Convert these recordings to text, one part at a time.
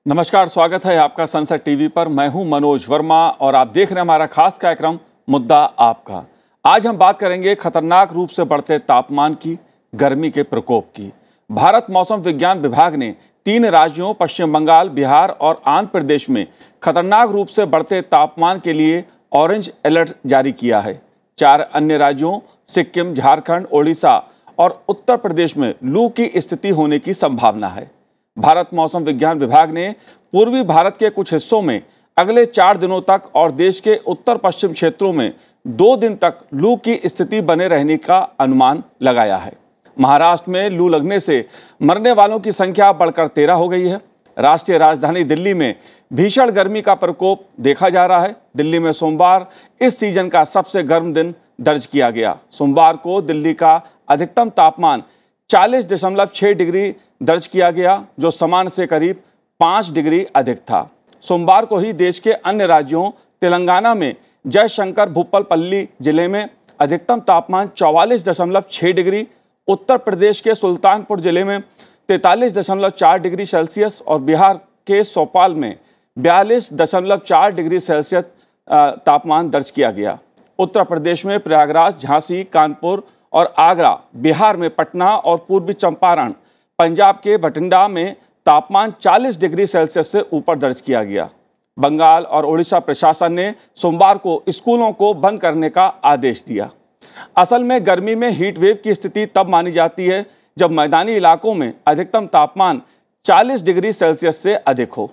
नमस्कार, स्वागत है आपका संसद टीवी पर। मैं हूं मनोज वर्मा और आप देख रहे हैं हमारा खास कार्यक्रम मुद्दा आपका। आज हम बात करेंगे खतरनाक रूप से बढ़ते तापमान की, गर्मी के प्रकोप की। भारत मौसम विज्ञान विभाग ने 3 राज्यों पश्चिम बंगाल, बिहार और आंध्र प्रदेश में खतरनाक रूप से बढ़ते तापमान के लिए ऑरेंज अलर्ट जारी किया है। 4 अन्य राज्यों सिक्किम, झारखंड, ओडिशा और उत्तर प्रदेश में लू की स्थिति होने की संभावना है। भारत मौसम विज्ञान विभाग ने पूर्वी भारत के कुछ हिस्सों में अगले 4 दिनों तक और देश के उत्तर पश्चिम क्षेत्रों में 2 दिन तक लू की स्थिति बने रहने का अनुमान लगाया है। महाराष्ट्र में लू लगने से मरने वालों की संख्या बढ़कर 13 हो गई है। राष्ट्रीय राजधानी दिल्ली में भीषण गर्मी का प्रकोप देखा जा रहा है। दिल्ली में सोमवार इस सीजन का सबसे गर्म दिन दर्ज किया गया। सोमवार को दिल्ली का अधिकतम तापमान 40.6 डिग्री दर्ज किया गया, जो सामान्य से करीब 5 डिग्री अधिक था। सोमवार को ही देश के अन्य राज्यों तेलंगाना में जयशंकर भूपालपल्ली जिले में अधिकतम तापमान 44.6 डिग्री, उत्तर प्रदेश के सुल्तानपुर जिले में 43.4 डिग्री सेल्सियस और बिहार के भोपाल में 42.4 डिग्री सेल्सियस तापमान दर्ज किया गया। उत्तर प्रदेश में प्रयागराज, झांसी, कानपुर और आगरा, बिहार में पटना और पूर्वी चंपारण, पंजाब के बठिंडा में तापमान 40 डिग्री सेल्सियस से ऊपर दर्ज किया गया। बंगाल और ओडिशा प्रशासन ने सोमवार को स्कूलों को बंद करने का आदेश दिया। असल में गर्मी में हीट वेव की स्थिति तब मानी जाती है जब मैदानी इलाकों में अधिकतम तापमान 40 डिग्री सेल्सियस से अधिक हो।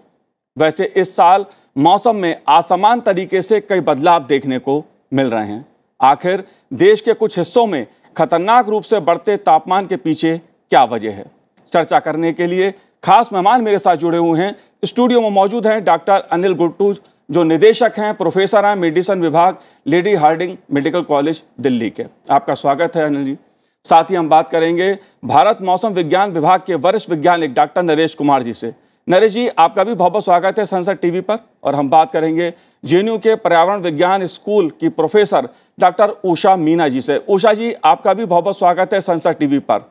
वैसे इस साल मौसम में असमान तरीके से कई बदलाव देखने को मिल रहे हैं। आखिर देश के कुछ हिस्सों में खतरनाक रूप से बढ़ते तापमान के पीछे क्या वजह है? चर्चा करने के लिए खास मेहमान मेरे साथ जुड़े हुए हैं। स्टूडियो में मौजूद हैं डॉक्टर अनिल गुर्टूज, जो निदेशक हैं, प्रोफेसर हैं मेडिसिन विभाग, लेडी हार्डिंग मेडिकल कॉलेज दिल्ली के। आपका स्वागत है अनिल जी। साथ ही हम बात करेंगे भारत मौसम विज्ञान विभाग के वरिष्ठ वैज्ञानिक डॉक्टर नरेश कुमार जी से। नरेश जी, आपका भी बहुत बहुत स्वागत है संसद टीवी पर। और हम बात करेंगे जेएनयू के पर्यावरण विज्ञान स्कूल की प्रोफेसर डॉक्टर उषा मीना जी से। उषा जी, आपका भी बहुत बहुत स्वागत है संसद टीवी पर।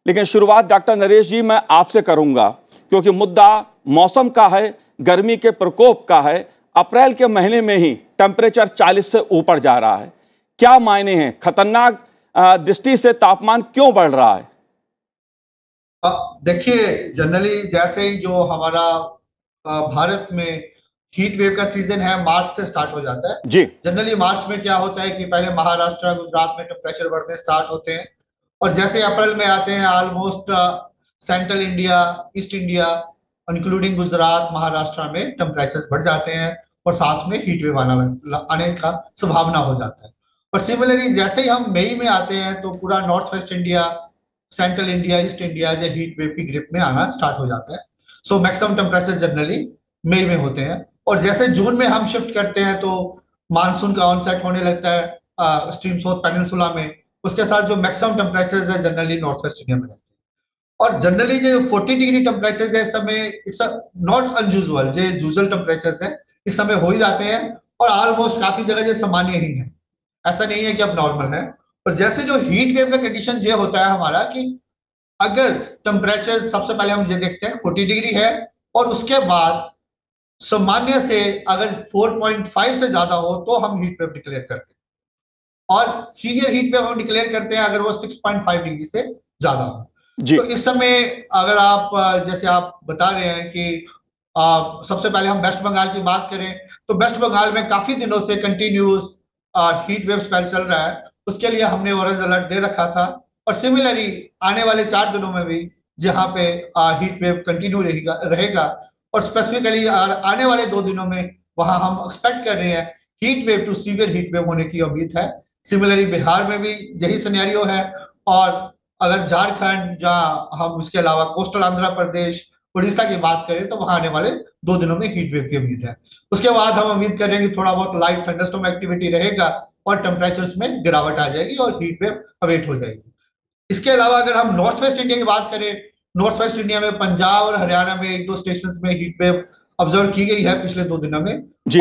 लेकिन शुरुआत डॉक्टर नरेश जी मैं आपसे करूंगा, क्योंकि मुद्दा मौसम का है, गर्मी के प्रकोप का है। अप्रैल के महीने में ही टेम्परेचर 40 से ऊपर जा रहा है। क्या मायने हैं? खतरनाक दृष्टि से तापमान क्यों बढ़ रहा है? देखिए, जनरली जैसे ही जो हमारा भारत में हीट वेव का सीजन है मार्च से स्टार्ट हो जाता है जी। जनरली मार्च में क्या होता है कि पहले महाराष्ट्र, गुजरात में टेम्परेचर बढ़ने स्टार्ट होते हैं, और जैसे अप्रैल में आते हैं almost central India, east India including Gujarat, Maharashtra में टेम्परेचर बढ़ जाते हैं और साथ में हीट वेव आने का संभावना हो जाता है। और सिमिलरली जैसे ही हम मई में आते हैं तो पूरा north west India, central India, east India जो हीट वेव की ग्रिप में आना स्टार्ट हो जाता है। सो मैक्सिमम टेम्परेचर जनरली मई में होते हैं, और जैसे जून में हम शिफ्ट करते हैं तो मानसून का ऑनसेट होने लगता है स्ट्रीम साउथ पेनिनसुला में। उसके साथ जो मैक्सिमम टेम्परेचर है जनरली नॉर्थ वेस्ट इंडिया में रहते हैं, और जनरली जो 40 डिग्री टेम्परेचर है इस समय इट्स नॉट अनयूजुअल, जो यूजुअल टेम्परेचर है इस समय हो ही जाते हैं, और ऑलमोस्ट काफी जगह जो सामान्य ही है, ऐसा नहीं है कि अब नॉर्मल है। और जैसे जो हीट वेव का कंडीशन ये होता है हमारा कि अगर टेम्परेचर सबसे पहले हम ये देखते हैं 40 डिग्री है, और उसके बाद सामान्य से अगर 4.5 से ज्यादा हो तो हम हीट वेव डिक्लेयर करते हैं, और सीवियर हीट वेव हम डिक्लेयर करते हैं अगर वो 6.5 डिग्री से ज्यादा हो। तो इस समय अगर आप जैसे आप बता रहे हैं कि सबसे पहले हम वेस्ट बंगाल की बात करें तो वेस्ट बंगाल में काफी दिनों से कंटिन्यूस हीट वेव स्पेल चल रहा है। उसके लिए हमने ऑरेंज अलर्ट दे रखा था, और सिमिलरली आने वाले 4 दिनों में भी जहां पे हीट वेव कंटिन्यू रहेगा, और स्पेसिफिकली आने वाले 2 दिनों में वहां हम एक्सपेक्ट कर रहे हैं heat wave to severe heat wave होने की उम्मीद है। सिमिलरली बिहार में भी यही सिनेरियो है, और अगर झारखंड, जहां हम उसके अलावा कोस्टल आंध्र प्रदेश, उड़ीसा की बात करें तो वहां आने वाले 2 दिनों में हीट वेव की उम्मीद है। उसके बाद हम उम्मीद कर रहे हैं कि थोड़ा बहुत लाइट थंडरस्टॉर्म एक्टिविटी रहेगा और टेम्परेचर्स में गिरावट आ जाएगी और हीट वेव अवेट हो जाएगी। इसके अलावा अगर हम नॉर्थ वेस्ट इंडिया की बात करें, नॉर्थ वेस्ट इंडिया में पंजाब और हरियाणा में 1-2 स्टेशन में हीट वेव ऑब्जर्व की गई है पिछले 2 दिनों में,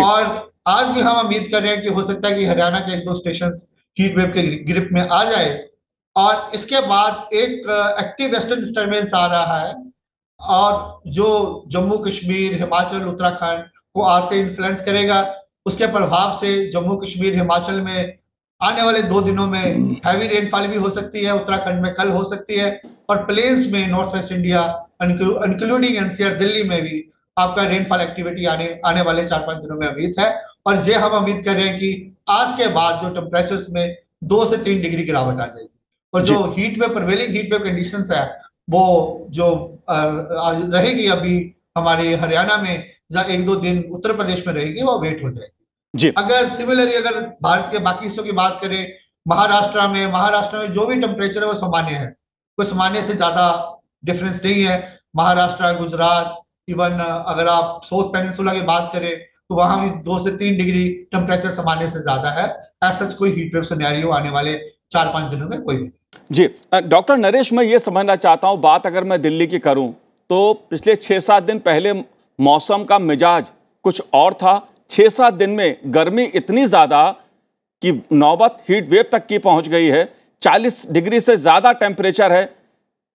और आज भी हम उम्मीद कर रहे हैं कि हो सकता है कि हरियाणा के 1-2 स्टेशन हीट वेव के ग्रिप में आ जाए। और इसके बाद एक एक्टिव वेस्टर्न डिस्टर्बेंस आ रहा है और जो जम्मू कश्मीर, हिमाचल, उत्तराखंड को आज से इन्फ्लुएंस करेगा। उसके प्रभाव से जम्मू कश्मीर, हिमाचल में आने वाले 2 दिनों में हैवी रेनफॉल भी हो सकती है, उत्तराखंड में कल हो सकती है, और प्लेन्स में north west India including NCR Delhi में भी आपका रेनफॉल एक्टिविटी आने आने वाले 4-5 दिनों में उम्मीद है। और ये हम उम्मीद कर रहे हैं कि आज के बाद जो टेम्परेचर्स में 2 से 3 डिग्री गिरावट आ जाएगी, और जो heat wave, prevailing heat wave conditions है वो जो रहेगी अभी हमारे हरियाणा में, जहाँ 1-2 दिन उत्तर प्रदेश में रहेगी, वो वेट हो जाएगी जी। अगर सिमिलरली अगर भारत के बाकी हिस्सों की बात करें, महाराष्ट्र में जो भी टेम्परेचर है वो सामान्य है, कोई सामान्य से ज्यादा डिफरेंस नहीं है। महाराष्ट्र, गुजरात, इवन अगर आप साउथ पेनिनसुला की बात करें तो वहां भी 2 से 3 डिग्री टेम्परेचर सामान्य से ज्यादा है। ऐसा कोई हीट वेव सिनेरियो आने वाले 4-5 दिनों में कोई नहीं। जी डॉक्टर नरेश, मैं ये समझना चाहता हूँ, बात अगर मैं दिल्ली की करूँ तो पिछले 6-7 दिन पहले मौसम का मिजाज कुछ और था। 6-7 दिन में गर्मी इतनी ज़्यादा कि नौबत हीट वेव तक की पहुंच गई है। 40 डिग्री से ज़्यादा टेम्परेचर है,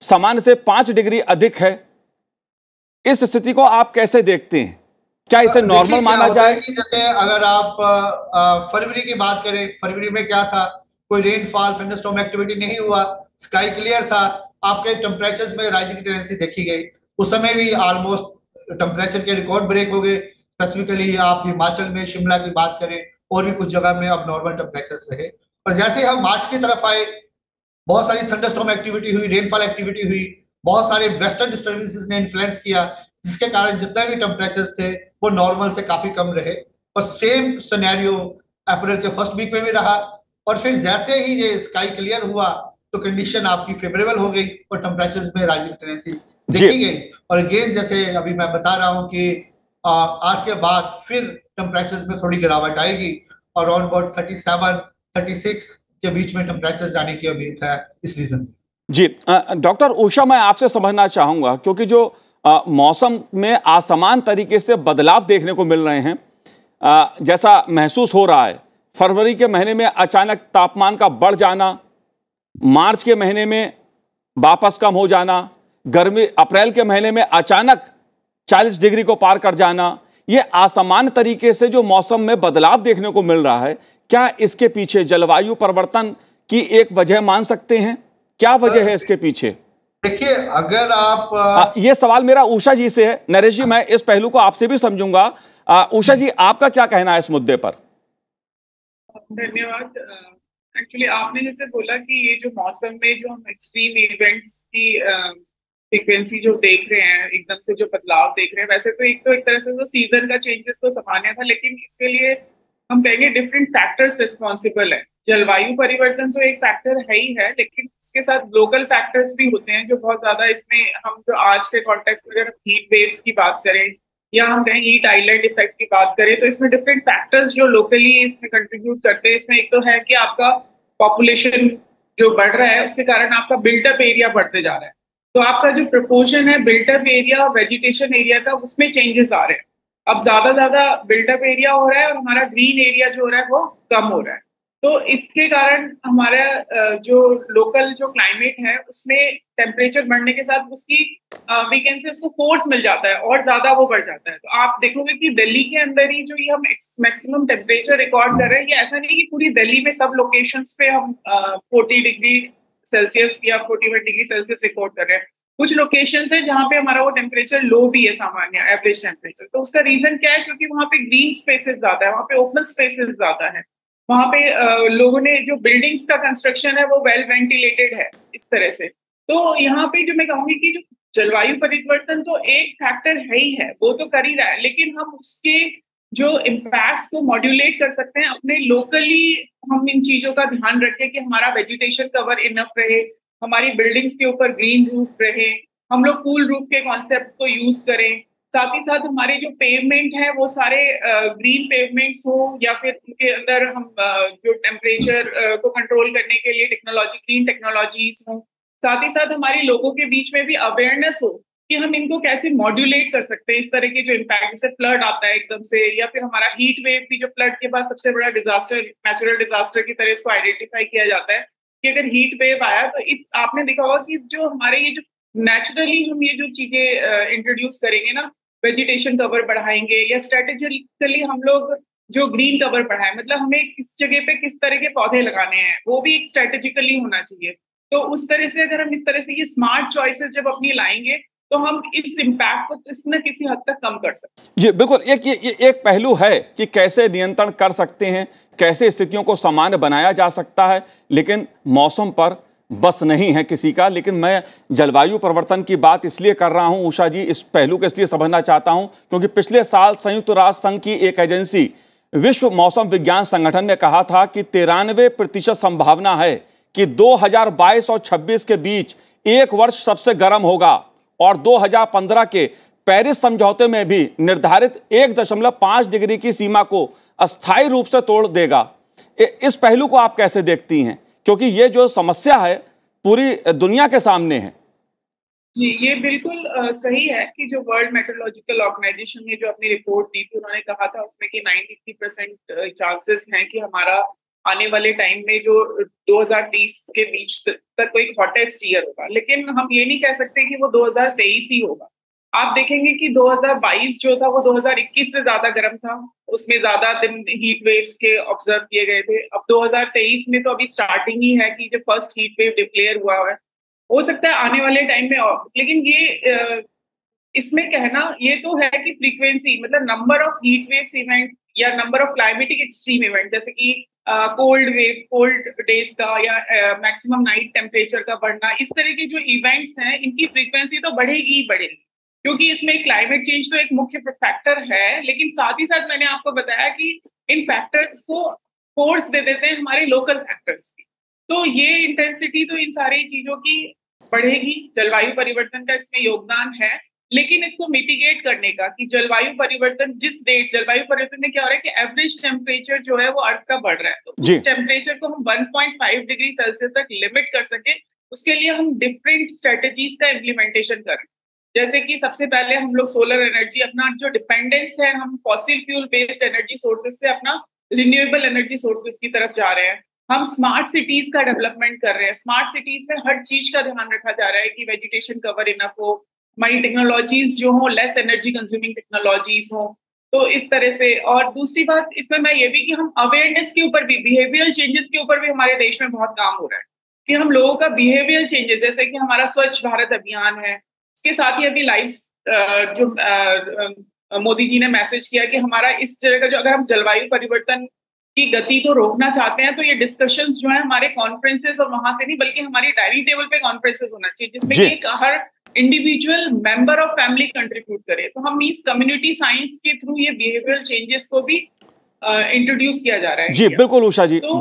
सामान्य से 5 डिग्री अधिक है। इस स्थिति को आप कैसे देखते हैं? क्या इसे नॉर्मल माना जाए? जैसे अगर आप फरवरी की बात करें, फरवरी में क्या था, कोई रेनफॉल, थंडरस्टॉर्म एक्टिविटी नहीं हुआ, स्काई क्लियर था, आपके टेम्परेचर्स में राइजिंग टेंडेंसी देखी गई। उस समय भी ऑलमोस्ट टेम्परेचर के रिकॉर्ड ब्रेक हो गए। स्पेसिफिकली आप हिमाचल में, शिमला की बात करें, और भी कुछ जगह में अब नॉर्मल टेम्परेचर्स रहे। और जैसे हम मार्च की तरफ आए, बहुत सारी थंडरस्टॉर्म एक्टिविटी हुई, रेनफॉल एक्टिविटी हुई, बहुत सारे वेस्टर्न डिस्टर्बेंसेस ने इन्फ्लुएंस किया, जिसके कारण जितने भी टेम्परेचर्स थे वो नॉर्मल से काफी कम रहे। और सेम सिनेरियो अप्रैल के फर्स्ट वीक में भी रहा। और फिर जैसे ही ये स्काई क्लियर हुआ तो कंडीशन आपकी फेवरेबल हो गई और टेम्परेचर्स में राइजिंग टेंडेंसी देखी गई। और अगेन जैसे अभी मैं बता रहा हूँ कि आज के बाद फिर टेम्परेचर्स में थोड़ी गिरावट आएगी और अराउंड अबाउट 37-36 के बीच में टेम्परेचर जाने की उम्मीद है इस रीजन। जी डॉक्टर उषा, मैं आपसे समझना चाहूंगा, क्योंकि जो मौसम में असमान तरीके से बदलाव देखने को मिल रहे हैं, जैसा महसूस हो रहा है, फरवरी के महीने में अचानक तापमान का बढ़ जाना, मार्च के महीने में वापस कम हो जाना, गर्मी अप्रैल के महीने में अचानक 40 डिग्री को पार कर जाना, ये असामान्य तरीके से जो मौसम में बदलाव देखने को मिल रहा है, क्या इसके पीछे जलवायु परिवर्तन की एक वजह मान सकते हैं? क्या वजह है इसके पीछे? देखिए, अगर आप ये सवाल मेरा उषा जी से है। नरेश जी, मैं इस पहलू को आपसे भी समझूंगा। उषा जी, आपका क्या कहना है इस मुद्दे पर? धन्यवाद। एक्चुअली आपने जैसे बोला कि ये जो मौसम में जो हम एक्सट्रीम इवेंट्स की फ्रीक्वेंसी जो देख रहे हैं, एकदम से जो बदलाव देख रहे हैं, वैसे तो एक तरह से जो सीजन का चेंजेस तो सामान्य था, लेकिन इसके लिए हम कहेंगे डिफरेंट फैक्टर्स रिस्पॉन्सिबल है। जलवायु परिवर्तन तो एक फैक्टर है ही है, लेकिन इसके साथ ग्लोबल फैक्टर्स भी होते हैं जो बहुत ज्यादा इसमें, हम जो आज के कॉन्टेक्स्ट में अगर हीट वेव्स की बात करें या हम कहें हीट आइलैंड इफेक्ट की बात करें, तो इसमें डिफरेंट फैक्टर्स जो लोकली इसमें कंट्रीब्यूट करते हैं। इसमें एक तो है कि आपका पॉपुलेशन जो बढ़ रहा है, उसके कारण आपका बिल्टअप एरिया बढ़ते जा रहा है, तो आपका जो प्रपोर्शन है बिल्टअप एरिया वेजिटेशन एरिया का, उसमें चेंजेस आ रहे हैं। अब ज्यादा बिल्टअप एरिया हो रहा है और हमारा ग्रीन एरिया जो हो रहा है वो कम हो रहा है। तो इसके कारण हमारा जो लोकल जो क्लाइमेट है उसमें टेम्परेचर बढ़ने के साथ उसकी वी कैन से उसको फोर्स मिल जाता है और ज्यादा वो बढ़ जाता है। तो आप देखोगे कि दिल्ली के अंदर ही जो ये हम मैक्सिमम टेम्परेचर रिकॉर्ड कर रहे हैं, ये ऐसा नहीं कि पूरी दिल्ली में सब लोकेशंस पे हम 40 डिग्री सेल्सियस या 41 डिग्री सेल्सियस रिकॉर्ड कर रहे हैं। कुछ लोकेशंस है जहाँ पे हमारा वो टेम्परेचर लो भी है, सामान्य एवरेज टेम्परेचर। तो उसका रीजन क्या है? क्योंकि वहाँ पे ग्रीन स्पेसेस ज्यादा है, वहाँ पे ओपन स्पेसेस ज्यादा है, वहाँ पे लोगों ने जो बिल्डिंग्स का कंस्ट्रक्शन है वो वेल वेंटिलेटेड है इस तरह से। तो यहाँ पे जो मैं कहूंगी कि जो जलवायु परिवर्तन तो एक फैक्टर है ही है, वो तो कर ही रहा है, लेकिन हम उसके जो इम्पैक्ट्स को मॉड्यूलेट कर सकते हैं अपने लोकली। हम इन चीजों का ध्यान रखें कि हमारा वेजिटेशन कवर इनफ रहे, हमारी बिल्डिंग्स के ऊपर ग्रीन रूफ रहे, हम लोग कूल रूफ के कॉन्सेप्ट को यूज करें, साथ ही साथ हमारे जो पेवमेंट है वो सारे ग्रीन पेवमेंट्स हो, या फिर उनके अंदर हम जो टेम्परेचर को कंट्रोल करने के लिए ग्रीन टेक्नोलॉजीज हो। साथ ही साथ हमारे लोगों के बीच में भी अवेयरनेस हो कि हम इनको कैसे मॉड्यूलेट कर सकते हैं, इस तरह के जो इम्पैक्ट, जैसे फ्लड आता है एकदम से, या फिर हमारा हीट वेव भी, जो फ्लड के बाद सबसे बड़ा डिजास्टर, नेचुरल डिजास्टर की तरह इसको आइडेंटिफाई किया जाता है कि अगर हीट वेव आया तो इस आपने देखा होगा कि जो हमारे ये जो नेचुरली हम ये जो चीजें इंट्रोड्यूस करेंगे ना, वेजिटेशन कवर बढ़ाएंगे या स्ट्रेटेजिकली हम लोग जो ग्रीन कवर बढ़ाएं, मतलब हमें किस जगह पे किस तरह के पौधे लगाने हैं वो भी एक स्ट्रेटेजिकली होना चाहिए। तो उस तरह से अगर हम इस तरह से ये स्मार्ट चॉइसेस जब अपनी लाएंगे तो हम इस इम्पैक्ट को किसी न किसी हद तक कम कर सकते हैं। जी बिल्कुल, एक पहलू है कि कैसे नियंत्रण कर सकते हैं, कैसे स्थितियों को सामान्य बनाया जा सकता है, लेकिन मौसम पर बस नहीं है किसी का। लेकिन मैं जलवायु परिवर्तन की बात इसलिए कर रहा हूं उषा जी, इस पहलू को इसलिए समझना चाहता हूं क्योंकि पिछले साल संयुक्त राष्ट्र संघ की एक एजेंसी विश्व मौसम विज्ञान संगठन ने कहा था कि 93% संभावना है कि 2022 और 26 के बीच एक वर्ष सबसे गर्म होगा और 2015 के पेरिस समझौते में भी निर्धारित 1.5 डिग्री की सीमा को अस्थायी रूप से तोड़ देगा। इस पहलू को आप कैसे देखती हैं, क्योंकि ये जो समस्या है पूरी दुनिया के सामने है? जी, ये बिल्कुल सही है कि जो वर्ल्ड मेट्रोलॉजिकल ऑर्गेनाइजेशन ने जो अपनी रिपोर्ट दी थी, उन्होंने कहा था उसमें कि 93% चांसेस हैं कि हमारा आने वाले टाइम में जो 2030 के बीच तक कोई हॉटेस्ट ईयर होगा। लेकिन हम ये नहीं कह सकते कि वो 2023 ही होगा। आप देखेंगे कि 2022 जो था वो 2021 से ज्यादा गर्म था, उसमें ज्यादा दिन हीट वेव्स के ऑब्जर्व किए गए थे। अब 2023 में तो अभी स्टार्टिंग ही है कि जो फर्स्ट हीट वेव डिक्लेयर हुआ है, हो सकता है आने वाले टाइम में और। लेकिन ये इसमें कहना ये तो है कि फ्रीक्वेंसी, मतलब number of heat waves event या number of climatic extreme event, जैसे कि कोल्ड डेज का या मैक्सिमम नाइट टेम्परेचर का बढ़ना, इस तरह के जो इवेंट्स हैं इनकी फ्रीक्वेंसी तो बढ़ेगी ही बढ़ेगी, क्योंकि इसमें क्लाइमेट चेंज तो एक मुख्य फैक्टर है। लेकिन साथ ही साथ मैंने आपको बताया कि इन फैक्टर्स को फोर्स दे देते हैं हमारे लोकल फैक्टर्स की। तो ये इंटेंसिटी तो इन सारी चीजों की बढ़ेगी, जलवायु परिवर्तन का इसमें योगदान है। लेकिन इसको मिटिगेट करने का कि जलवायु परिवर्तन जलवायु परिवर्तन में क्या हो रहा है कि एवरेज टेम्परेचर जो है वो अर्थ का बढ़ रहा है, तो उस टेम्परेचर को हम 1.5 डिग्री सेल्सियस तक लिमिट कर सके, उसके लिए हम डिफरेंट स्ट्रेटेजीज का इम्प्लीमेंटेशन करें। जैसे कि सबसे पहले हम लोग सोलर एनर्जी, अपना जो डिपेंडेंस है हम fossil fuel based energy sources से अपना रिन्यूएबल एनर्जी सोर्सेज की तरफ जा रहे हैं। हम स्मार्ट सिटीज का डेवलपमेंट कर रहे हैं। स्मार्ट सिटीज में हर चीज का ध्यान रखा जा रहा है कि वेजिटेशन कवर इनफ हो, हमारी टेक्नोलॉजीज जो हो लेस एनर्जी कंज्यूमिंग टेक्नोलॉजीज हो। तो इस तरह से, और दूसरी बात इसमें मैं ये भी कि हम अवेयरनेस के ऊपर भी, बिहेवियरल चेंजेस के ऊपर भी हमारे देश में बहुत काम हो रहा है कि हम लोगों का बिहेवियरल चेंजेस, जैसे कि हमारा स्वच्छ भारत अभियान है, उसके साथ ही अभी मोदी जी ने मैसेज किया कि हमारा इस तरह का जो, अगर हम जलवायु परिवर्तन की गति को रोकना चाहते हैं तो ये डिस्कशंस जो है हमारे कॉन्फ्रेंसेस और वहां से नहीं बल्कि हमारी डायनिंग टेबल पे कॉन्फ्रेंसेस होना चाहिए, जिसमें कि हर individual member of family contribute करे। तो हम इस कम्युनिटी साइंस के थ्रू ये बिहेवियरल चेंजेस को भी इंट्रोड्यूस किया जा रहा है। जी बिल्कुल उषा जी, तो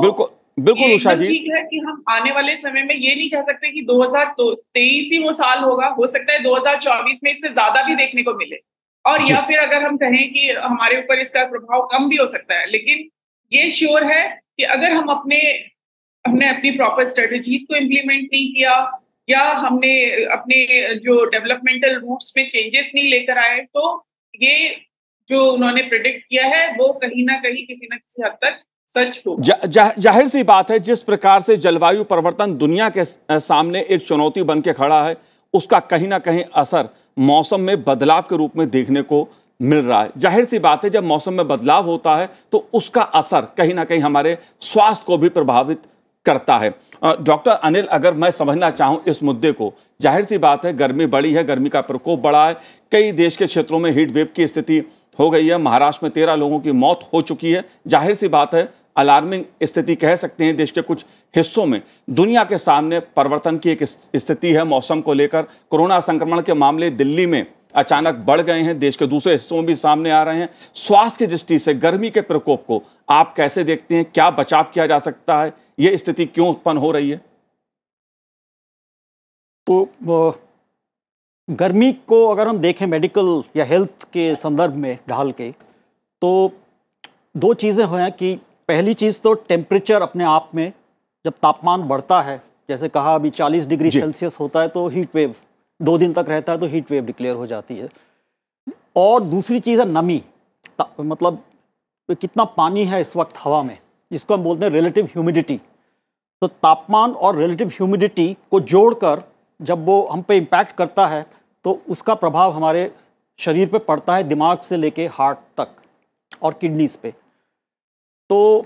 बिल्कुल उषा जी, ठीक है कि हम आने वाले समय में ये नहीं कह सकते कि 2023 ही वो साल होगा, हो सकता है 2024 में इससे ज्यादा भी देखने को मिले, और या फिर अगर हम कहें कि हमारे ऊपर इसका प्रभाव कम भी हो सकता है। लेकिन ये श्योर है कि अगर हमने अपनी प्रॉपर स्ट्रेटेजीज को इम्प्लीमेंट नहीं किया या हमने अपने जो डेवलपमेंटल रूट्स में चेंजेस नहीं लेकर आए, तो ये जो उन्होंने प्रेडिक्ट किया है वो कहीं ना कहीं किसी न किसी हद तक सच होगा। जाहिर सी बात है, जिस प्रकार से जलवायु परिवर्तन दुनिया के सामने एक चुनौती बन के खड़ा है, उसका कहीं ना कहीं असर मौसम में बदलाव के रूप में देखने को मिल रहा है। जाहिर सी बात है, जब मौसम में बदलाव होता है तो उसका असर कहीं ना कहीं हमारे स्वास्थ्य को भी प्रभावित करता है। डॉक्टर अनिल, अगर मैं समझना चाहूं इस मुद्दे को, जाहिर सी बात है गर्मी बढ़ी है, गर्मी का प्रकोप बढ़ा है, कई देश के क्षेत्रों में हीट वेव की स्थिति हो गई है, महाराष्ट्र में 13 लोगों की मौत हो चुकी है। जाहिर सी बात है अलार्मिंग स्थिति कह सकते हैं देश के कुछ हिस्सों में। दुनिया के सामने परिवर्तन की एक स्थिति है मौसम को लेकर। कोरोना संक्रमण के मामले दिल्ली में अचानक बढ़ गए हैं, देश के दूसरे हिस्सों में भी सामने आ रहे हैं। स्वास्थ्य की दृष्टि से गर्मी के प्रकोप को आप कैसे देखते हैं? क्या बचाव किया जा सकता है? ये स्थिति क्यों उत्पन्न हो रही है? तो गर्मी को अगर हम देखें मेडिकल या हेल्थ के संदर्भ में ढाल के, तो दो चीज़ें हैं कि पहली चीज़ तो टेम्परेचर अपने आप में, जब तापमान बढ़ता है, जैसे कहा अभी 40 डिग्री सेल्सियस होता है तो हीट वेव 2 दिन तक रहता है तो हीट वेव डिक्लेयर हो जाती है। और दूसरी चीज़ है नमी, मतलब कितना पानी है इस वक्त हवा में, जिसको हम बोलते हैं रिलेटिव ह्यूमिडिटी। तो तापमान और रिलेटिव ह्यूमिडिटी को जोड़कर जब वो हम पे इम्पैक्ट करता है तो उसका प्रभाव हमारे शरीर पे पड़ता है, दिमाग से लेके हार्ट तक और किडनीज पे। तो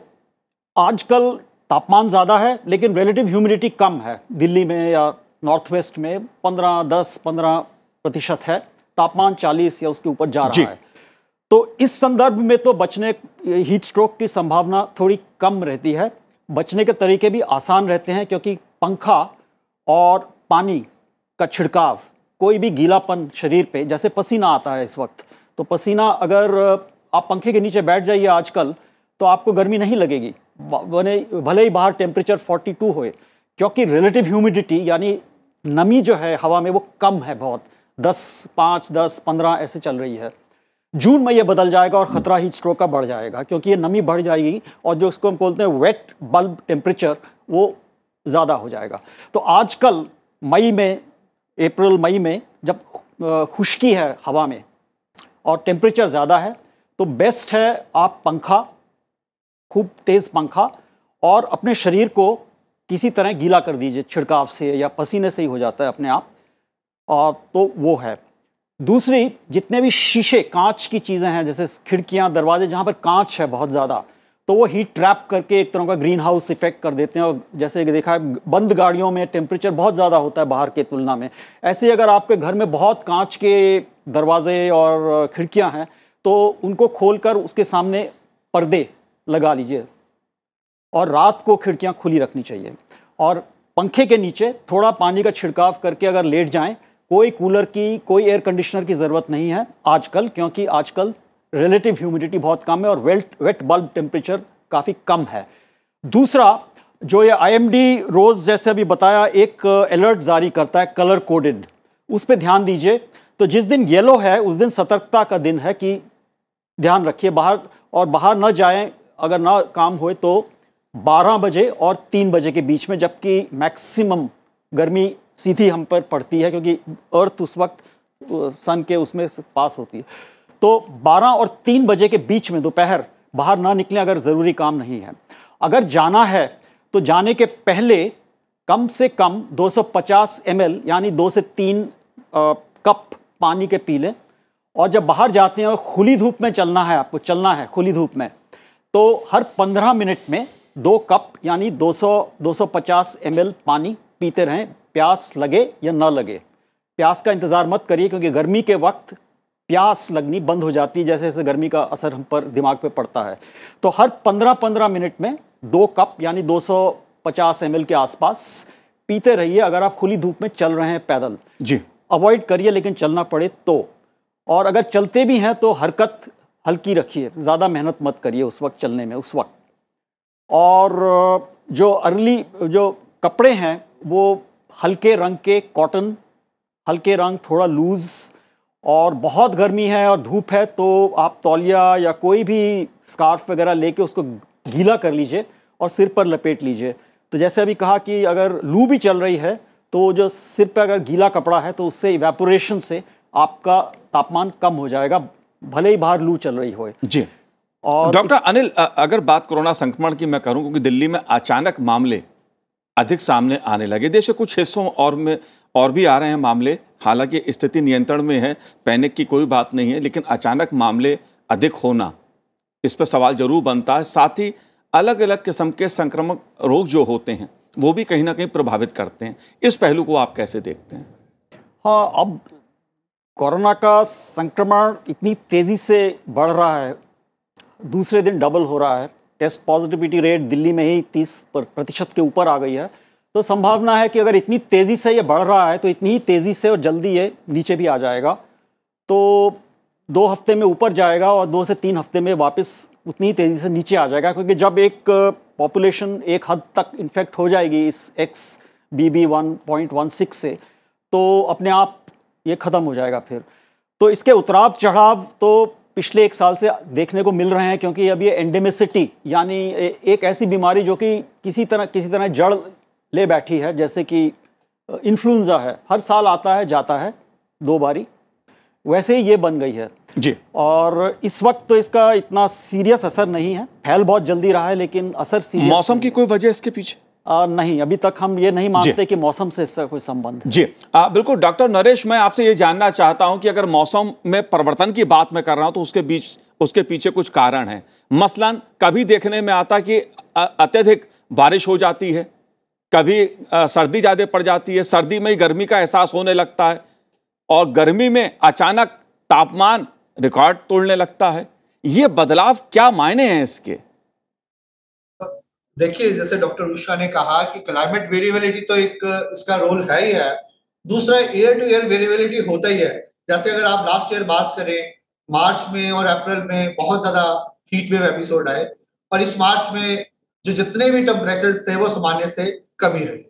आजकल तापमान ज़्यादा है लेकिन रिलेटिव ह्यूमिडिटी कम है। दिल्ली में या नॉर्थ वेस्ट में 10-15% है, तापमान 40 या उसके ऊपर जा रहा है। तो इस संदर्भ में तो बचने, हीट स्ट्रोक की संभावना थोड़ी कम रहती है। बचने के तरीके भी आसान रहते हैं क्योंकि पंखा और पानी का छिड़काव, कोई भी गीलापन शरीर पे, जैसे पसीना आता है इस वक्त, तो पसीना अगर आप पंखे के नीचे बैठ जाइए आजकल तो आपको गर्मी नहीं लगेगी, भले ही बाहर टेम्परेचर 42 होए, क्योंकि रिलेटिव ह्यूमिडिटी यानी नमी जो है हवा में वो कम है बहुत, 5, 10, 15 ऐसे चल रही है। जून में ये बदल जाएगा और ख़तरा हीट स्ट्रोक का बढ़ जाएगा क्योंकि ये नमी बढ़ जाएगी और जो इसको हम बोलते हैं वेट बल्ब टेम्परेचर वो ज़्यादा हो जाएगा। तो आजकल मई में, अप्रैल मई में जब खुश्की है हवा में और टेम्परेचर ज़्यादा है तो बेस्ट है आप पंखा, खूब तेज़ पंखा, और अपने शरीर को किसी तरह गीला कर दीजिए छिड़काव से या पसीने से ही हो जाता है अपने आप। और तो वो है। दूसरी, जितने भी शीशे कांच की चीज़ें हैं जैसे खिड़कियां, दरवाजे, जहाँ पर कांच है बहुत ज़्यादा तो वो हीट ट्रैप करके एक तरह का ग्रीन हाउस इफेक्ट कर देते हैं। और जैसे कि देखा है बंद गाड़ियों में टेम्परेचर बहुत ज़्यादा होता है बाहर के तुलना में। ऐसे अगर आपके घर में बहुत कांच के दरवाजे और खिड़कियाँ हैं तो उनको खोलकर उसके सामने पर्दे लगा लीजिए और रात को खिड़कियाँ खुली रखनी चाहिए। और पंखे के नीचे थोड़ा पानी का छिड़काव करके अगर लेट जाएं, कोई कूलर की, कोई एयर कंडीशनर की ज़रूरत नहीं है आजकल, क्योंकि आजकल रिलेटिव ह्यूमिडिटी बहुत कम है और वेट बल्ब टेम्परेचर काफ़ी कम है। दूसरा, जो ये IMD रोज़ जैसे अभी बताया एक अलर्ट जारी करता है कलर कोडेड, उस पर ध्यान दीजिए। तो जिस दिन येलो है उस दिन सतर्कता का दिन है कि ध्यान रखिए बाहर न जाएं, अगर ना काम होए तो 12 बजे और 3 बजे के बीच में, जबकि मैक्सिमम गर्मी सीधी हम पर पड़ती है क्योंकि अर्थ उस वक्त सन के उसमें पास होती है। तो 12 और 3 बजे के बीच में दोपहर बाहर ना निकलें अगर ज़रूरी काम नहीं है। अगर जाना है तो जाने के पहले कम से कम 250 ml यानी 2 से 3 कप पानी के पी लें। और जब बाहर जाते हैं और खुली धूप में आपको चलना है खुली धूप में, तो हर 15 मिनट में 2 कप यानी 250 ml पानी पीते रहें, प्यास लगे या ना लगे। प्यास का इंतज़ार मत करिए क्योंकि गर्मी के वक्त प्यास लगनी बंद हो जाती है जैसे जैसे गर्मी का असर हम पर दिमाग पे पड़ता है। तो हर 15-15 मिनट में 2 कप यानी 250 ml के आसपास पीते रहिए। अगर आप खुली धूप में चल रहे हैं पैदल जी, अवॉइड करिए, लेकिन चलना पड़े तो। और अगर चलते भी हैं तो हरकत हल्की रखिए, ज़्यादा मेहनत मत करिए उस वक्त चलने में उस वक्त। और जो कपड़े हैं वो हल्के रंग के, कॉटन, हल्के रंग, थोड़ा लूज़। और बहुत गर्मी है और धूप है तो आप तौलिया या कोई भी स्कार्फ वगैरह लेके उसको गीला कर लीजिए और सिर पर लपेट लीजिए। तो जैसे अभी कहा कि अगर लू भी चल रही है तो जो सिर पर अगर गीला कपड़ा है तो उससे इवेपोरेशन से आपका तापमान कम हो जाएगा, भले ही बाहर लू चल रही हो जी। और डॉक्टर अनिल, अगर बात कोरोना संक्रमण की मैं करूं, क्योंकि दिल्ली में अचानक मामले अधिक सामने आने लगे, देश के कुछ हिस्सों और भी आ रहे हैं मामले, हालांकि स्थिति नियंत्रण में है, पैनिक की कोई बात नहीं है, लेकिन अचानक मामले अधिक होना, इस पर सवाल जरूर बनता है। साथ ही अलग अलग किस्म के संक्रामक रोग जो होते हैं वो भी कहीं ना कहीं प्रभावित करते हैं। इस पहलू को आप कैसे देखते हैं? हाँ, अब कोरोना का संक्रमण इतनी तेज़ी से बढ़ रहा है, दूसरे दिन डबल हो रहा है। टेस्ट पॉजिटिविटी रेट दिल्ली में ही 30% के ऊपर आ गई है। तो संभावना है कि अगर इतनी तेज़ी से ये बढ़ रहा है तो इतनी ही तेज़ी से और जल्दी ये नीचे भी आ जाएगा। तो 2 हफ्ते में ऊपर जाएगा और 2 से 3 हफ्ते में वापस उतनी ही तेज़ी से नीचे आ जाएगा, क्योंकि जब एक पॉपुलेशन एक हद तक इन्फेक्ट हो जाएगी इस XBB 1.16 से तो अपने आप ये ख़त्म हो जाएगा फिर। तो इसके उतराव चढ़ाव तो पिछले 1 साल से देखने को मिल रहे हैं, क्योंकि अब ये एंडेमिसिटी यानी एक ऐसी बीमारी जो कि किसी तरह जड़ ले बैठी है, जैसे कि इन्फ्लुएंजा है, हर साल आता है जाता है 2 बारी, वैसे ही ये बन गई है जी। और इस वक्त तो इसका इतना सीरियस असर नहीं है, फैल बहुत जल्दी रहा है लेकिन असर सीरियस। मौसम की कोई वजह इसके पीछे? नहीं, अभी तक हम ये नहीं मानते कि मौसम से इसका कोई संबंध है। जी बिल्कुल डॉक्टर नरेश, मैं आपसे ये जानना चाहता हूं कि अगर मौसम में परिवर्तन की बात मैं कर रहा हूं तो उसके पीछे कुछ कारण है। मसलन कभी देखने में आता कि अत्यधिक बारिश हो जाती है, कभी सर्दी ज़्यादा पड़ जाती है, सर्दी में ही गर्मी का एहसास होने लगता है, और गर्मी में अचानक तापमान रिकॉर्ड तोड़ने लगता है। ये बदलाव क्या मायने हैं इसके? देखिए, जैसे डॉक्टर उषा ने कहा कि क्लाइमेट वेरिएबिलिटी तो एक इसका रोल है ही है। दूसरा, ईयर टू ईयर वेरिएबिलिटी होता ही है। जैसे अगर आप लास्ट ईयर बात करें, मार्च में और अप्रैल में बहुत ज्यादा हीट वेव एपिसोड आए, और इस मार्च में जो जितने भी टेम्परेचर थे वो सामान्य से कम ही रहे।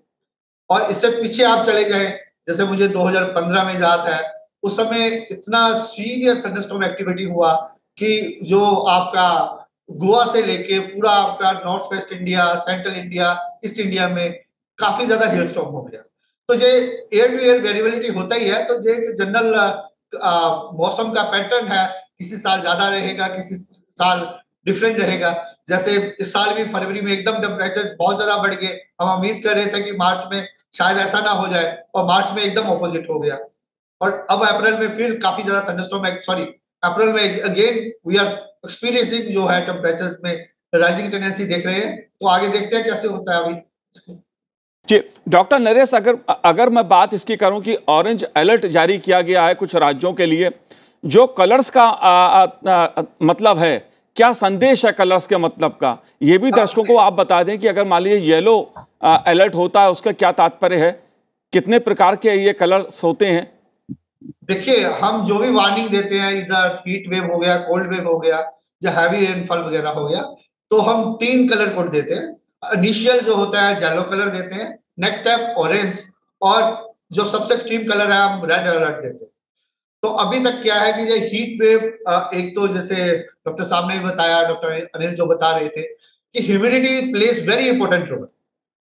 और इससे पीछे आप चले जाएं, जैसे मुझे 2015 में याद है, उस समय इतना सीवियर थंडरस्टॉर्म एक्टिविटी हुआ कि जो आपका गोवा से लेके पूरा आपका north west India, central India, east India में काफी ज्यादा हेल स्टॉर्म हो गया। तो ये एयर टू एयर वेरिएबिलिटी होता ही है। तो ये जनरल मौसम का पैटर्न है, किसी साल ज्यादा रहेगा, किसी साल डिफरेंट रहेगा। जैसे इस साल भी फरवरी में एकदम टेम्परेचर बहुत ज्यादा बढ़ गए, हम उम्मीद कर रहे थे कि मार्च में शायद ऐसा ना हो जाए, और मार्च में एकदम ऑपोजिट हो गया। और अब अप्रैल में फिर काफी ज्यादा थंडरस्टॉर्म, सॉरी अप्रैल में अगेन वी आर एक्सपीरियंसिंग जो है टेम्परेचर्स में राइजिंग टेंडेंसी देख रहे हैं। तो आगे देखते हैं कैसे होता है अभी। जी डॉक्टर नरेश, अगर मैं बात इसकी करूं कि ऑरेंज अलर्ट जारी किया गया है कुछ राज्यों के लिए, जो कलर्स का मतलब है, क्या संदेश है कलर्स के मतलब का, ये भी दर्शकों को आप बता दें कि अगर मान लीजिए येलो अलर्ट होता है उसका क्या तात्पर्य है, कितने प्रकार के ये कलर्स होते हैं? देखिए, हम जो भी वार्निंग देते हैं, इधर हीट वेव हो गया, कोल्ड वेव हो गया, या हैवी रेनफॉल वगैरह हो गया, तो हम 3 कलर कोड देते हैं। इनिशियल जो होता है येलो कलर देते हैं, नेक्स्ट स्टेप ऑरेंज, और जो सबसे एक्सट्रीम कलर है हम रेड अलर्ट देते हैं। तो अभी तक क्या है कि ये हीट वेव, एक तो जैसे डॉक्टर साहब ने भी बताया, डॉक्टर अनिल जो बता रहे थे कि humidity plays very important role.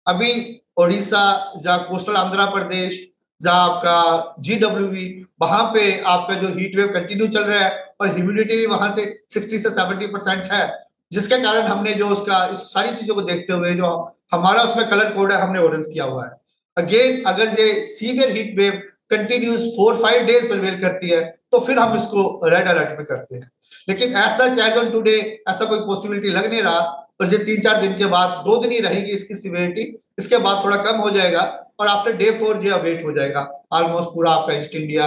अभी उड़ीसा या कोस्टल आंध्र प्रदेश, जहाँ आपका GWV, वहां पे आपका जो हीट वेव कंटिन्यू चल रहा है, और ह्यूमिडिटी भी वहां से 60 से 70% है, जिसके कारण हमने जो उसका इस सारी चीजों को देखते हुए जो हमारा उसमें कलर कोड है, हमने ऑरेंज किया हुआ है। अगेन, अगर ये severe heat wave continuous 4-5 days prevail करती है, तो फिर हम इसको रेड अलर्ट में करते हैं। लेकिन ऐसा एज ऑन टुडे ऐसा कोई पॉसिबिलिटी लग नहीं रहा। और ये 3-4 दिन के बाद 2 दिन ही रहेगी इसकी सिवियरिटी, इसके बाद थोड़ा कम हो जाएगा, और आफ्टर डे 4 ये वेट हो जाएगा ऑलमोस्ट पूरा आपका ईस्ट इंडिया,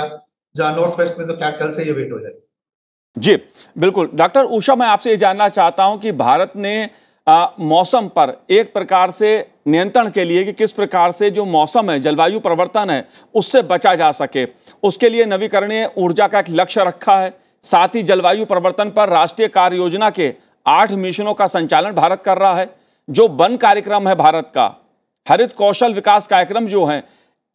जहाँ नॉर्थ वेस्ट में तो क्या कल से ये वेट हो जाएगा। जी बिल्कुल डॉक्टर उषा, मैं आपसे ये जानना चाहता हूं कि भारत ने मौसम पर एक प्रकार से नियंत्रण के लिए कि किस प्रकार से जो मौसम है, जलवायु परिवर्तन है, उससे बचा जा सके, उसके लिए नवीकरणीय ऊर्जा का एक लक्ष्य रखा है। साथ ही जलवायु परिवर्तन पर राष्ट्रीय कार्य योजना के 8 मिशनों का संचालन भारत कर रहा है। जो वन कार्यक्रम है भारत का, हरित कौशल विकास कार्यक्रम जो है,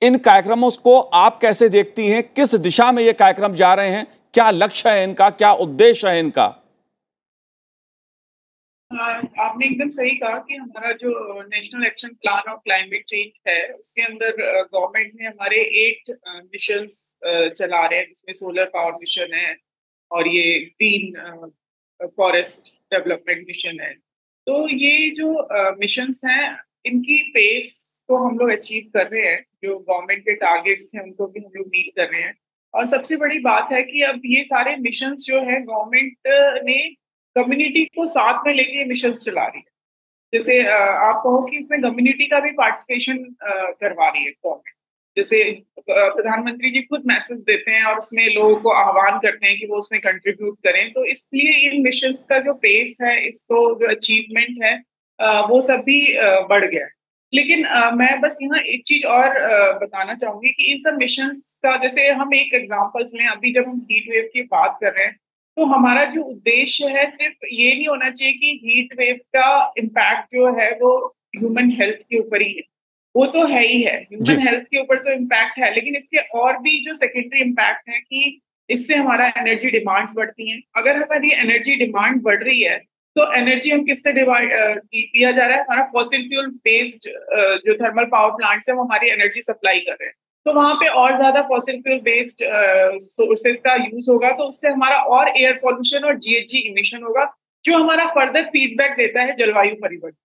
इन कार्यक्रमों को आप कैसे देखती हैं? किस दिशा में ये कार्यक्रम जा रहे हैं? क्या लक्ष्य है इनका, क्या उद्देश्य है इनका? आपने एकदम सही कहा कि हमारा जो national action plan of climate change है, उसके अंदर गवर्नमेंट ने हमारे 8 मिशंस चला रहे हैं, जिसमें सोलर पावर मिशन है और ये 3 फॉरेस्ट डेवलपमेंट मिशन है। तो ये जो मिशंस हैं, इनकी पेस को हम लोग अचीव कर रहे हैं। जो गवर्नमेंट के टारगेट्स हैं उनको भी हम लोग मीट कर रहे हैं। और सबसे बड़ी बात है कि अब ये सारे मिशंस जो है, गवर्नमेंट ने कम्युनिटी को साथ में लेके मिशंस चला रही है। जैसे आप कहो कि इसमें कम्युनिटी का भी पार्टिसिपेशन करवा रही है गवर्नमेंट। जैसे प्रधानमंत्री जी खुद मैसेज देते हैं और उसमें लोगों को आह्वान करते हैं कि वो उसमें कंट्रीब्यूट करें। तो इसलिए इन मिशंस का जो पेस है, इसको जो अचीवमेंट है, वो सब भी बढ़ गया है। लेकिन मैं बस यहाँ एक चीज और बताना चाहूंगी कि इन सब मिशंस का, जैसे हम एक एग्जांपल्स लें, अभी जब हम हीट वेव की बात कर रहे हैं, तो हमारा जो उद्देश्य है सिर्फ ये नहीं होना चाहिए कि हीट वेव का इम्पैक्ट जो है वो ह्यूमन हेल्थ के ऊपर ही है। वो तो है ही है, ह्यूमन हेल्थ के ऊपर तो इम्पैक्ट है, लेकिन इसके और भी जो सेकेंडरी इम्पैक्ट है कि इससे हमारा एनर्जी डिमांड्स बढ़ती हैं। अगर हमारी एनर्जी डिमांड बढ़ रही है, तो एनर्जी हम किससे किया जा रहा है? हमारा फॉसिल फ्यूल बेस्ड जो थर्मल पावर प्लांट्स है, वो हमारी एनर्जी सप्लाई कर रहे हैं। तो वहां पे और ज्यादा फॉसिल फ्यूल बेस्ड सोर्सेज का यूज होगा, तो उससे हमारा और एयर पॉल्यूशन और GHG इमिशन होगा, जो हमारा फर्दर फीडबैक देता है जलवायु परिवर्तन।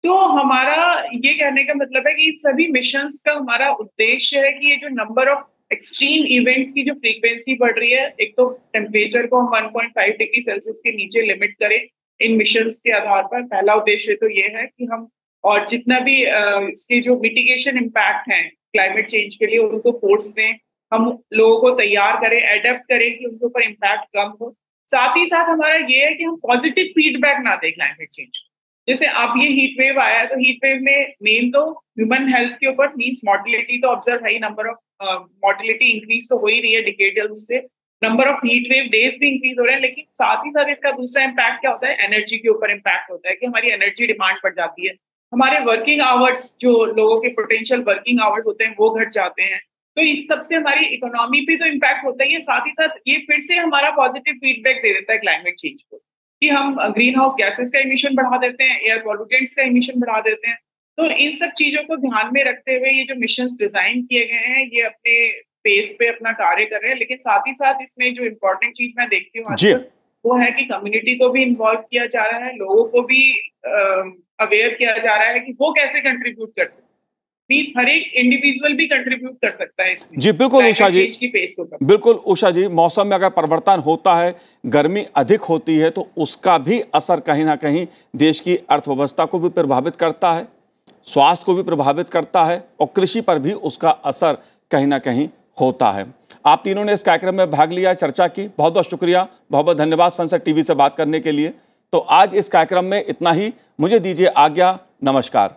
तो हमारा ये कहने का मतलब है कि सभी मिशंस का हमारा उद्देश्य है कि ये जो नंबर ऑफ एक्सट्रीम इवेंट्स की जो फ्रीक्वेंसी बढ़ रही है, एक तो टेम्परेचर को हम 1.5 डिग्री सेल्सियस के नीचे लिमिट करें इन मिशंस के आधार पर। पहला उद्देश्य तो ये है कि हम और जितना भी इसके जो मिटिगेशन इम्पैक्ट हैं क्लाइमेट चेंज के लिए उनको फोर्स दें, हम लोगों को तैयार करें, एडेप्ट करें कि उनके ऊपर इम्पैक्ट कम हो। साथ ही साथ हमारा ये है कि हम पॉजिटिव फीडबैक ना दें क्लाइमेट चेंज को। जैसे अब ये हीट वेव आया है तो हीट वेव में मेन तो ह्यूमन हेल्थ के ऊपर मीन्स मॉर्टिलिटी तो ऑब्जर्व है, नंबर ऑफ मॉर्टिलिटी इंक्रीज तो हो ही रही है डिकेडियल, उससे number of heat wave days भी इंक्रीज हो रहे हैं। लेकिन साथ ही साथ इसका दूसरा इम्पैक्ट क्या होता है, एनर्जी के ऊपर इम्पैक्ट होता है कि हमारी एनर्जी डिमांड बढ़ जाती है, हमारे वर्किंग आवर्स जो लोगों के पोटेंशियल वर्किंग आवर्स होते हैं वो घट जाते हैं। तो इस सबसे हमारी इकोनॉमी पे तो इम्पैक्ट होता ही है, साथ ही साथ ये फिर से हमारा पॉजिटिव फीडबैक दे देता है क्लाइमेट चेंज को कि हम ग्रीन हाउस गैसेस का इमिशन बढ़ा देते हैं, एयर पॉल्यूटेंट्स का इमिशन बढ़ा देते हैं। तो इन सब चीजों को ध्यान में रखते हुए ये जो मिशंस डिजाइन किए गए हैं ये अपने पेस पे अपना कार्य कर रहे हैं। लेकिन साथ ही साथ इसमें जो इम्पोर्टेंट चीज मैं देखती हूँ आजकल वो है कि कम्युनिटी को भी इन्वॉल्व किया जा रहा है, लोगों को भी अवेयर किया जा रहा है कि वो कैसे कंट्रीब्यूट कर सकते हैं। मींस हर एक इंडिविजुअल भी कंट्रीब्यूट कर सकता है इसमें। जी बिल्कुल उषा जी, बिल्कुल उषा जी, मौसम में अगर परिवर्तन होता है, गर्मी अधिक होती है तो उसका भी असर कहीं ना कहीं देश की अर्थव्यवस्था को भी प्रभावित करता है, स्वास्थ्य को भी प्रभावित करता है और कृषि पर भी उसका असर कहीं ना कहीं होता है। आप तीनों ने इस कार्यक्रम में भाग लिया, चर्चा की, बहुत बहुत शुक्रिया, बहुत बहुत धन्यवाद सनसेट टीवी से बात करने के लिए। तो आज इस कार्यक्रम में इतना ही, मुझे दीजिए आज्ञा, नमस्कार।